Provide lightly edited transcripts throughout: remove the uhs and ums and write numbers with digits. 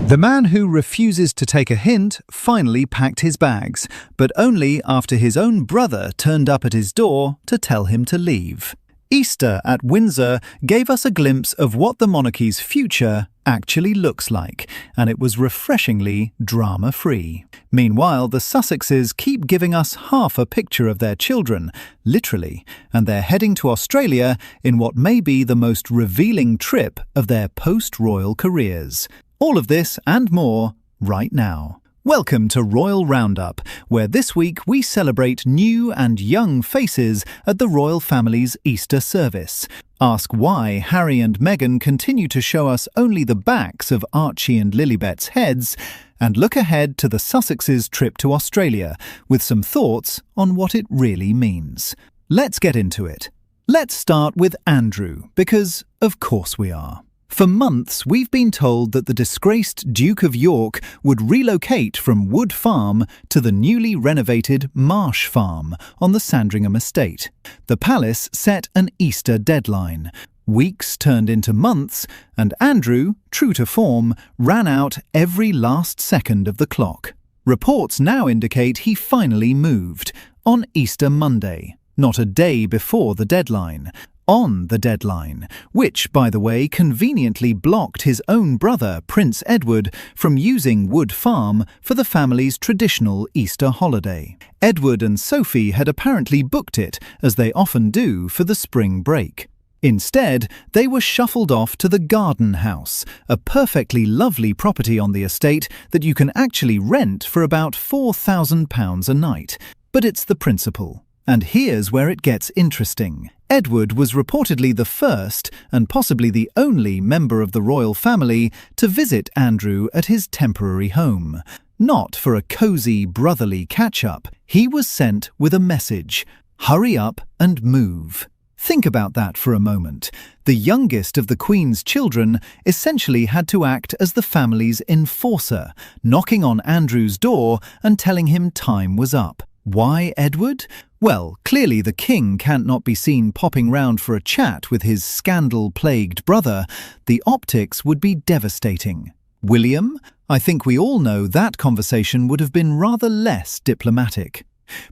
The man who refuses to take a hint finally packed his bags, but only after his own brother turned up at his door to tell him to leave. Easter at Windsor gave us a glimpse of what the monarchy's future actually looks like, and it was refreshingly drama-free. Meanwhile, the Sussexes keep giving us half a picture of their children, literally, and they're heading to Australia in what may be the most revealing trip of their post-royal careers. All of this and more right now. Welcome to Royal Roundup, where this week we celebrate new and young faces at the royal family's Easter service. Ask why Harry and Meghan continue to show us only the backs of Archie and Lilibet's heads, and look ahead to the Sussexes' trip to Australia with some thoughts on what it really means. Let's get into it. Let's start with Andrew, because of course we are. For months, we've been told that the disgraced Duke of York would relocate from Wood Farm to the newly renovated Marsh Farm on the Sandringham estate. The palace set an Easter deadline. Weeks turned into months, and Andrew, true to form, ran out every last second of the clock. Reports now indicate he finally moved, on Easter Monday, not a day before the deadline. On the deadline, which, by the way, conveniently blocked his own brother, Prince Edward, from using Wood Farm for the family's traditional Easter holiday. Edward and Sophie had apparently booked it, as they often do, for the spring break. Instead, they were shuffled off to the Garden House, a perfectly lovely property on the estate that you can actually rent for about £4,000 a night. But it's the principle. And here's where it gets interesting. Edward was reportedly the first, and possibly the only, member of the royal family to visit Andrew at his temporary home. Not for a cosy, brotherly catch-up. He was sent with a message: hurry up and move. Think about that for a moment. The youngest of the Queen's children essentially had to act as the family's enforcer, knocking on Andrew's door and telling him time was up. Why Edward? Well, clearly the king can't not be seen popping round for a chat with his scandal-plagued brother. The optics would be devastating. William? I think we all know that conversation would have been rather less diplomatic.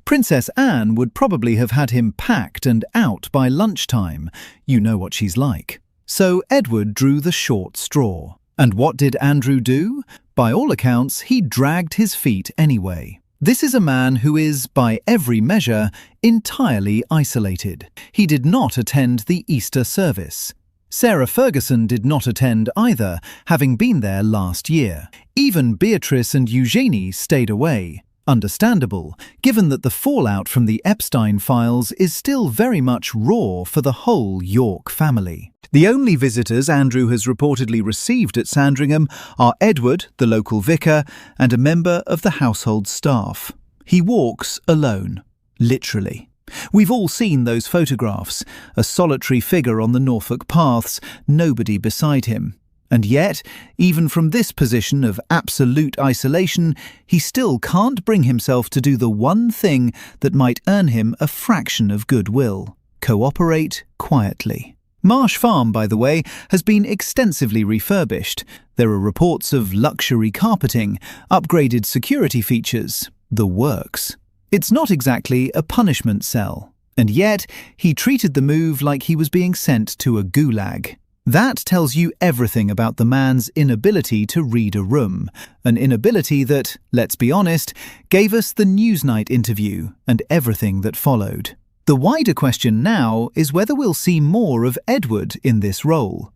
Princess Anne would probably have had him packed and out by lunchtime. You know what she's like. So Edward drew the short straw. And what did Andrew do? By all accounts, he dragged his feet anyway. This is a man who is, by every measure, entirely isolated. He did not attend the Easter service. Sarah Ferguson did not attend either, having been there last year. Even Beatrice and Eugenie stayed away. Understandable, given that the fallout from the Epstein files is still very much raw for the whole York family. The only visitors Andrew has reportedly received at Sandringham are Edward, the local vicar, and a member of the household staff. He walks alone, literally. We've all seen those photographs, a solitary figure on the Norfolk paths, nobody beside him. And yet, even from this position of absolute isolation, he still can't bring himself to do the one thing that might earn him a fraction of goodwill: cooperate quietly. Marsh Farm, by the way, has been extensively refurbished. There are reports of luxury carpeting, upgraded security features, the works. It's not exactly a punishment cell, and yet he treated the move like he was being sent to a gulag. That tells you everything about the man's inability to read a room, an inability that, let's be honest, gave us the Newsnight interview and everything that followed. The wider question now is whether we'll see more of Edward in this role.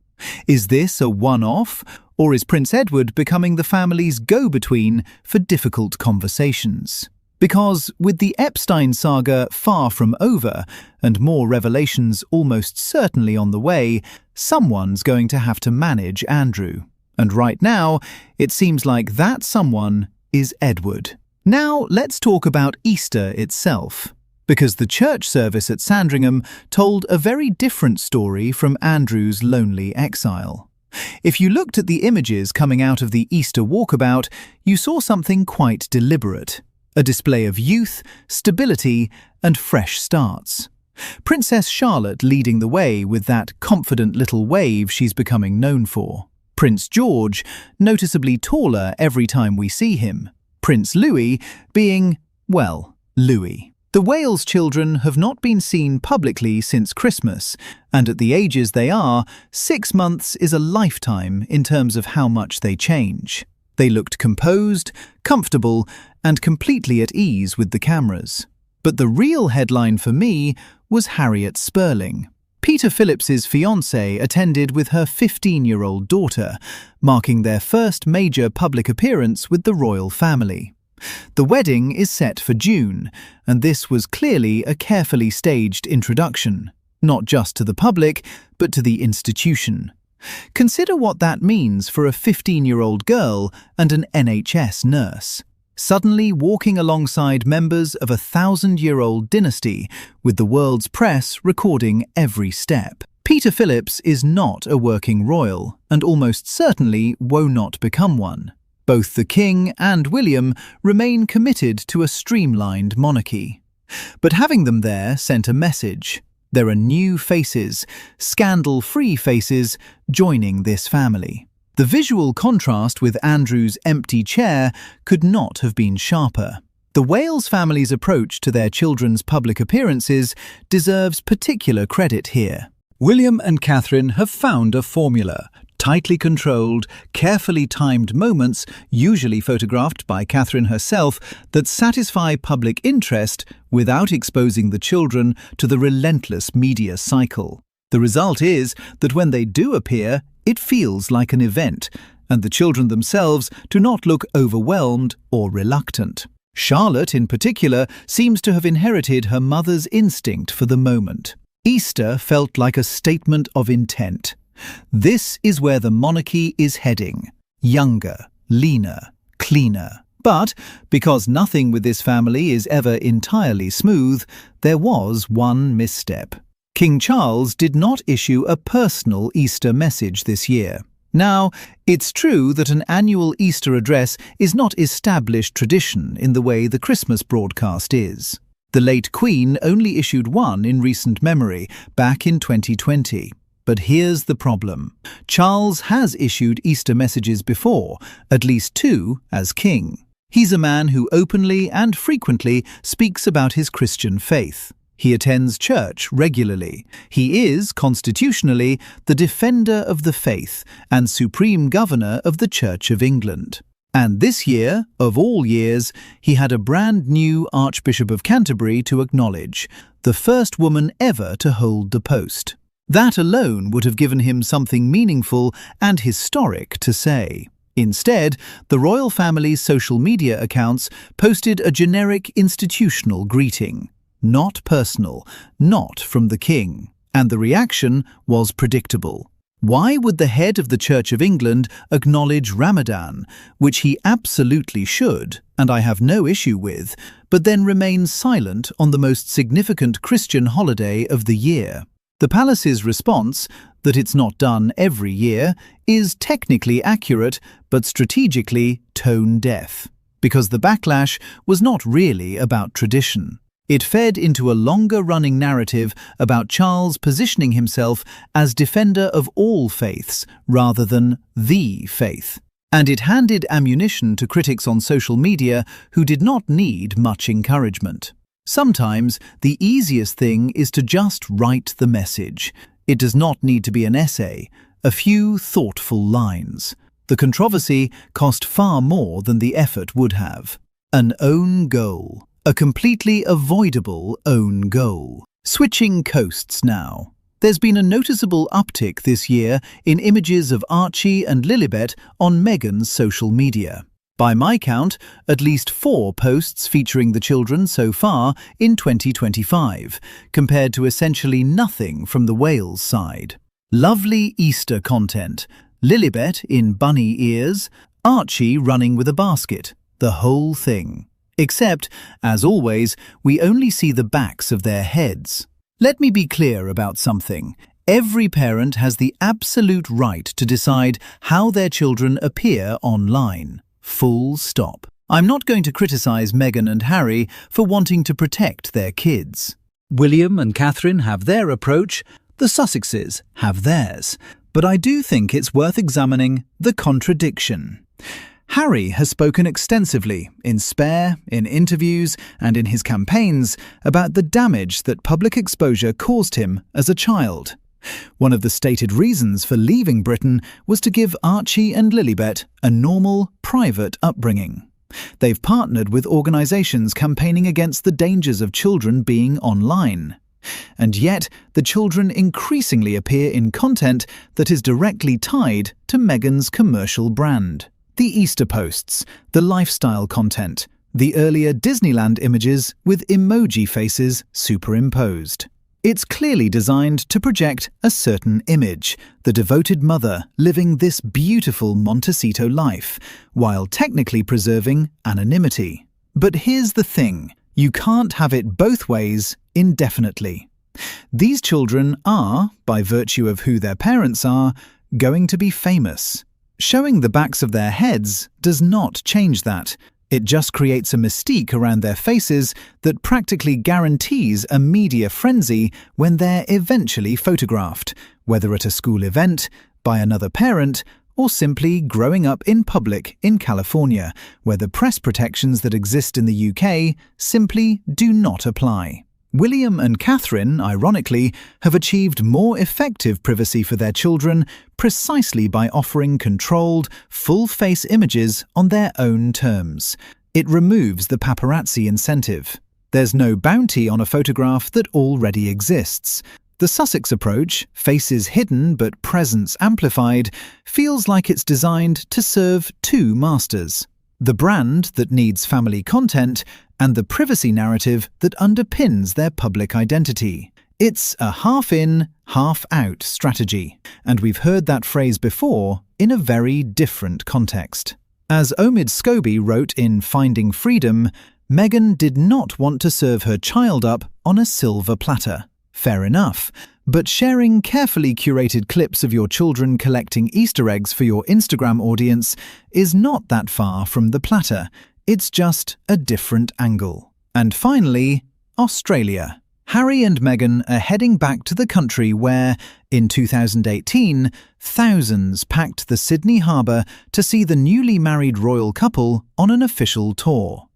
Is this a one-off, or is Prince Edward becoming the family's go-between for difficult conversations? Because with the Epstein saga far from over, and more revelations almost certainly on the way, someone's going to have to manage Andrew. And right now, it seems like that someone is Edward. Now let's talk about Easter itself. Because the church service at Sandringham told a very different story from Andrew's lonely exile. If you looked at the images coming out of the Easter walkabout, you saw something quite deliberate. A display of youth, stability, and fresh starts. Princess Charlotte leading the way with that confident little wave she's becoming known for. Prince George, noticeably taller every time we see him. Prince Louis being, well, Louis. The Wales children have not been seen publicly since Christmas, and at the ages they are, 6 months is a lifetime in terms of how much they change. They looked composed, comfortable, and completely at ease with the cameras. But the real headline for me was Harriet Spurling. Peter Phillips's fiancée attended with her 15-year-old daughter, marking their first major public appearance with the royal family. The wedding is set for June, and this was clearly a carefully staged introduction, not just to the public, but to the institution. Consider what that means for a 15-year-old girl and an NHS nurse. Suddenly walking alongside members of a 1,000-year-old dynasty, with the world's press recording every step. Peter Phillips is not a working royal, and almost certainly will not become one. Both the King and William remain committed to a streamlined monarchy. But having them there sent a message. There are new faces, scandal-free faces, joining this family. The visual contrast with Andrew's empty chair could not have been sharper. The Wales family's approach to their children's public appearances deserves particular credit here. William and Catherine have found a formula. Tightly controlled, carefully timed moments, usually photographed by Catherine herself, that satisfy public interest without exposing the children to the relentless media cycle. The result is that when they do appear, it feels like an event, and the children themselves do not look overwhelmed or reluctant. Charlotte, in particular, seems to have inherited her mother's instinct for the moment. Easter felt like a statement of intent. This is where the monarchy is heading. Younger, leaner, cleaner. But, because nothing with this family is ever entirely smooth, there was one misstep. King Charles did not issue a personal Easter message this year. Now, it's true that an annual Easter address is not established tradition in the way the Christmas broadcast is. The late Queen only issued one in recent memory, back in 2020. But here's the problem. Charles has issued Easter messages before, at least 2 as king. He's a man who openly and frequently speaks about his Christian faith. He attends church regularly. He is, constitutionally, the defender of the faith and supreme governor of the Church of England. And this year, of all years, he had a brand new Archbishop of Canterbury to acknowledge, the first woman ever to hold the post. That alone would have given him something meaningful and historic to say. Instead, the royal family's social media accounts posted a generic institutional greeting. Not personal, not from the king. And the reaction was predictable. Why would the head of the Church of England acknowledge Ramadan, which he absolutely should, and I have no issue with, but then remain silent on the most significant Christian holiday of the year? The palace's response, that it's not done every year, is technically accurate, but strategically tone-deaf. Because the backlash was not really about tradition. It fed into a longer-running narrative about Charles positioning himself as defender of all faiths rather than the faith. And it handed ammunition to critics on social media who did not need much encouragement. Sometimes the easiest thing is to just write the message. It does not need to be an essay, a few thoughtful lines. The controversy cost far more than the effort would have. An own goal. A completely avoidable own goal. Switching coasts now. There's been a noticeable uptick this year in images of Archie and Lilibet on Meghan's social media. By my count, at least 4 posts featuring the children so far in 2025, compared to essentially nothing from the Wales side. Lovely Easter content. Lilibet in bunny ears, Archie running with a basket, the whole thing. Except, as always, we only see the backs of their heads. Let me be clear about something. Every parent has the absolute right to decide how their children appear online. Full stop. I'm not going to criticize Meghan and Harry for wanting to protect their kids. William and Catherine have their approach, the Sussexes have theirs. But I do think it's worth examining the contradiction. Harry has spoken extensively, in Spare, in interviews, and in his campaigns, about the damage that public exposure caused him as a child. One of the stated reasons for leaving Britain was to give Archie and Lilibet a normal, private upbringing. They've partnered with organisations campaigning against the dangers of children being online. And yet, the children increasingly appear in content that is directly tied to Meghan's commercial brand. The Easter posts, the lifestyle content, the earlier Disneyland images with emoji faces superimposed. It's clearly designed to project a certain image, the devoted mother living this beautiful Montecito life, while technically preserving anonymity. But here's the thing, you can't have it both ways indefinitely. These children are, by virtue of who their parents are, going to be famous. Showing the backs of their heads does not change that. It just creates a mystique around their faces that practically guarantees a media frenzy when they're eventually photographed, whether at a school event, by another parent, or simply growing up in public in California, where the press protections that exist in the UK simply do not apply. William and Catherine, ironically, have achieved more effective privacy for their children precisely by offering controlled, full-face images on their own terms. It removes the paparazzi incentive. There's no bounty on a photograph that already exists. The Sussex approach, faces hidden but presence amplified, feels like it's designed to serve two masters: the brand that needs family content and the privacy narrative that underpins their public identity. It's a half-in, half-out strategy, and we've heard that phrase before in a very different context. As Omid Scobie wrote in Finding Freedom, Meghan did not want to serve her child up on a silver platter. Fair enough, but sharing carefully curated clips of your children collecting Easter eggs for your Instagram audience is not that far from the platter. It's just a different angle. And finally, Australia. Harry and Meghan are heading back to the country where, in 2018, thousands packed the Sydney harbour to see the newly married royal couple on an official tour.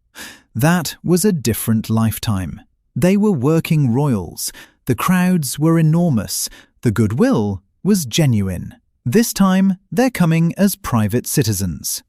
That was a different lifetime. They were working royals. The crowds were enormous. The goodwill was genuine. This time, they're coming as private citizens.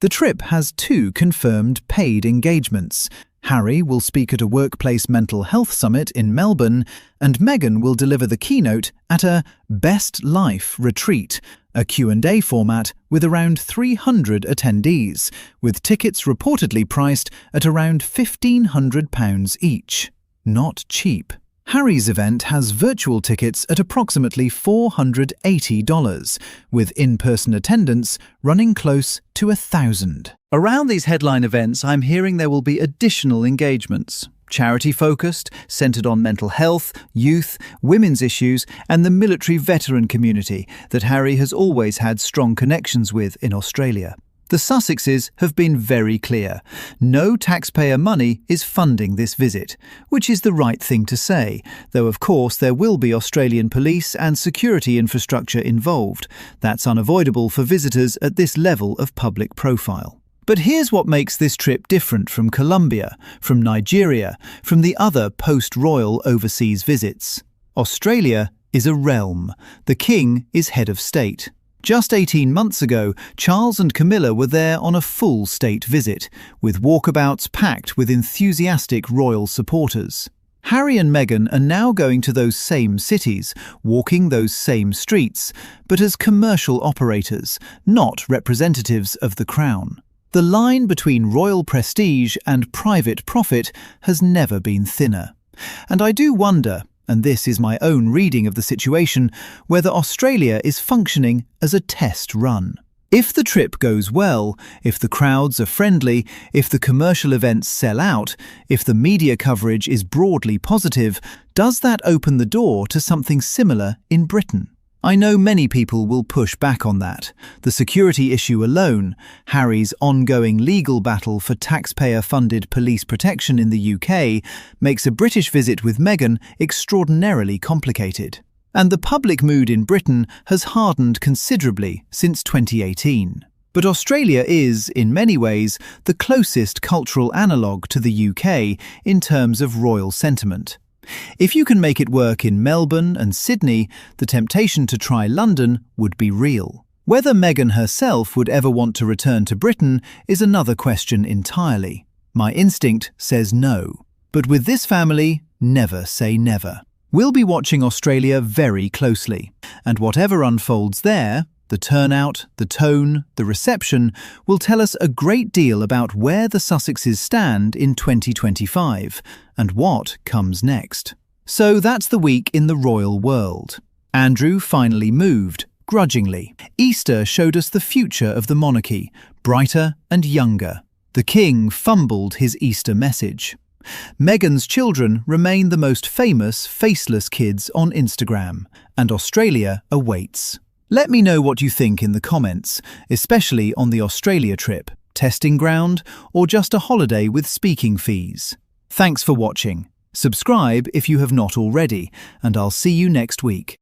The trip has 2 confirmed paid engagements. Harry will speak at a workplace mental health summit in Melbourne, and Meghan will deliver the keynote at a Best Life retreat, a Q&A format with around 300 attendees, with tickets reportedly priced at around £1,500 each. Not cheap. Harry's event has virtual tickets at approximately $480, with in-person attendance running close to 1,000. Around these headline events, I'm hearing there will be additional engagements. Charity-focused, centred on mental health, youth, women's issues, and the military veteran community that Harry has always had strong connections with in Australia. The Sussexes have been very clear. No taxpayer money is funding this visit, which is the right thing to say, though of course there will be Australian police and security infrastructure involved. That's unavoidable for visitors at this level of public profile. But here's what makes this trip different from Colombia, from Nigeria, from the other post-royal overseas visits. Australia is a realm. The king is head of state. Just 18 months ago, Charles and Camilla were there on a full state visit, with walkabouts packed with enthusiastic royal supporters. Harry and Meghan are now going to those same cities, walking those same streets, but as commercial operators, not representatives of the crown. The line between royal prestige and private profit has never been thinner. And I do wonder, and this is my own reading of the situation, whether Australia is functioning as a test run. If the trip goes well, if the crowds are friendly, if the commercial events sell out, if the media coverage is broadly positive, does that open the door to something similar in Britain? I know many people will push back on that. The security issue alone, Harry's ongoing legal battle for taxpayer-funded police protection in the UK, makes a British visit with Meghan extraordinarily complicated. And the public mood in Britain has hardened considerably since 2018. But Australia is, in many ways, the closest cultural analogue to the UK in terms of royal sentiment. If you can make it work in Melbourne and Sydney, the temptation to try London would be real. Whether Meghan herself would ever want to return to Britain is another question entirely. My instinct says no. But with this family, never say never. We'll be watching Australia very closely, and whatever unfolds there, the turnout, the tone, the reception, will tell us a great deal about where the Sussexes stand in 2025 and what comes next. So that's the week in the royal world. Andrew finally moved, grudgingly. Easter showed us the future of the monarchy, brighter and younger. The king fumbled his Easter message. Meghan's children remain the most famous faceless kids on Instagram, and Australia awaits. Let me know what you think in the comments, especially on the Australia trip, testing ground, or just a holiday with speaking fees. Thanks for watching. Subscribe if you have not already, and I'll see you next week.